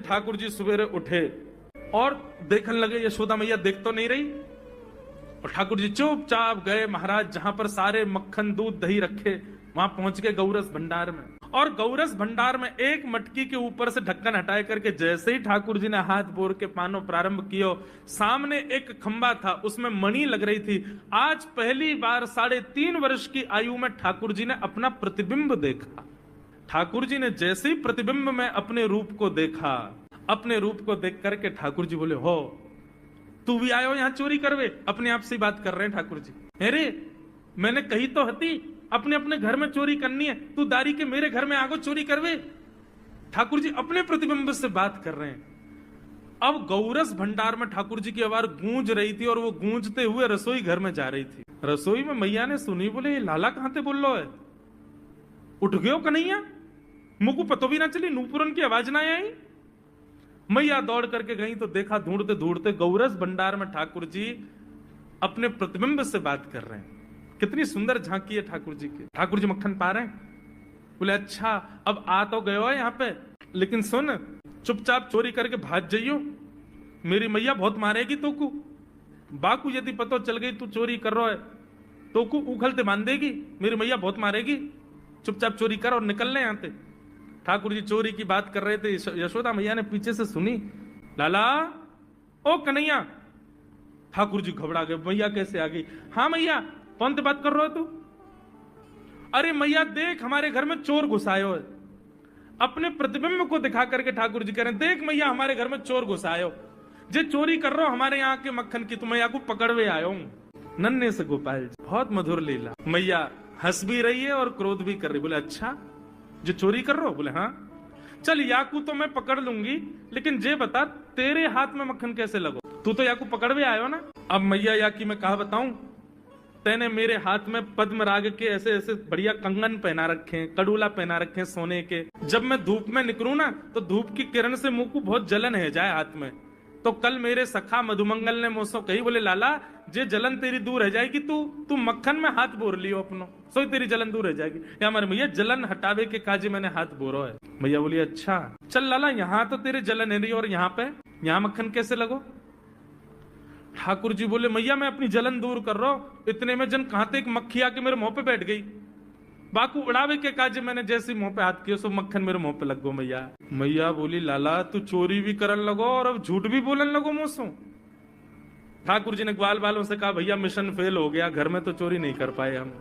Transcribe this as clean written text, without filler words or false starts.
ठाकुर जी सवेरे उठे और देखने लगे यशोदा मैया देख तो नहीं रही, और ठाकुर जी चुपचाप गए महाराज जहां पर सारे मक्खन दूध दही रखे, वहां पहुंच गए गौरस भंडार में। और गौरस भंडार में एक मटकी के ऊपर से ढक्कन हटाए करके जैसे ही ठाकुर जी ने हाथ बोर के पानो प्रारंभ किया, सामने एक खंबा था, उसमें मणि लग रही थी। आज पहली बार 3.5 वर्ष की आयु में ठाकुर जी ने अपना प्रतिबिंब देखा। ठाकुर जी ने जैसे ही प्रतिबिंब में अपने रूप को देखा, अपने रूप को देख करके ठाकुर जी बोले, हो तू भी आयो यहां चोरी करवे? अपने आप से बात कर रहे हैं ठाकुर जी। अरे मैंने कही तो हती अपने अपने घर में चोरी करनी है, तू दारी के मेरे घर में आगो चोरी करवे? ठाकुर जी अपने प्रतिबिंब से बात कर रहे हैं। अब गौरस भंडार में ठाकुर जी की आवाज गूंज रही थी और वो गूंजते हुए रसोई घर में जा रही थी। रसोई में मैया ने सुनी, बोले ये लाला कहां से बोल लो है? उठ गयो कन्हैया? मुझको पतो भी ना चली, नूपुरन की आवाज ना आई। मैया दौड़ करके गई तो देखा ढूंढते ढूंढते गौरस भंडार में ठाकुर जी अपने प्रतिबिंब से बात कर रहे हैं। कितनी सुंदर झांकी है ठाकुर जी की। ठाकुर जी मक्खन पा रहे हैं। बोले अच्छा अब आ तो गए हो यहाँ पे, लेकिन सुन चुपचाप चोरी करके भाग जाइयो, मेरी मैया बहुत मारेगी तोकू। बाकू यदि पतो चल गई तू चोरी कर रहा है तोकू उखलते बांध देगी, मेरी मैया बहुत मारेगी। चुपचाप चोरी कर और निकल ले यहाँ से। ठाकुर जी चोरी की बात कर रहे थे, यशोदा मैया ने पीछे से सुनी, लाला ओ कन्हैया। ठाकुर जी घबरा गए, मैया कैसे आ गई? हाँ मैया, कौन से बात कर रहे हो तू? अरे मैया देख हमारे घर में चोर घुसायो है। अपने प्रतिबिंब को दिखा करके ठाकुर जी कह रहे हैं, देख मैया हमारे घर में चोर घुसायो, जे चोरी कर रहे हो हमारे यहाँ के मक्खन की, तो मैया को पकड़वे आयो हूं। नन्हे से गोपाल जी, बहुत मधुर लीला। मैया हंस भी रही है और क्रोध भी कर रही। बोले अच्छा जो चोरी कर रहे हो? बोले हाँ। चल याकू तो मैं पकड़ लूंगी, लेकिन जे बता तेरे हाथ में मक्खन कैसे लगो? तू तो याकू पकड़वे आयो ना। अब मैया याकी मैं कहा बताऊं, तेने मेरे हाथ में पद्म राग के ऐसे ऐसे बढ़िया कंगन पहना रखे हैं, कड़ूला पहना रखे हैं सोने के। जब मैं धूप में निकलूं ना तो धूप की किरण से मुंह को बहुत जलन है जाए हाथ में। तो कल मेरे सखा मधुमंगल ने मुझसे कही, बोले लाला जे जलन तेरी दूर रह जाएगी, तू मक्खन में हाथ बोर लियो अपनो, सो तेरी जलन दूर रह जाएगी। या हमारे मैया जलन हटावे के काजे मैंने हाथ बोरो है। मैया बोली अच्छा चल लाला, यहाँ तो तेरे जलन है रही और यहाँ पे यहाँ मक्खन कैसे लगो? ठाकुर जी बोले मैया मैं अपनी जलन दूर कर रहा हूं। इतने में जन कहां एक मक्खी आके मेरे मुंह पे बैठ गई। बाकू उड़ावे के काजे मैंने जैसे मुंह पे हाथ किया सो मक्खन मेरे मुंह पे लग गो। मैया मैया बोली लाला तू चोरी भी करन लगो और अब झूठ भी बोलन लगो मुझसे। ठाकुर जी ने ग्वाल वालों से कहा भैया मिशन फेल हो गया, घर में तो चोरी नहीं कर पाए हम।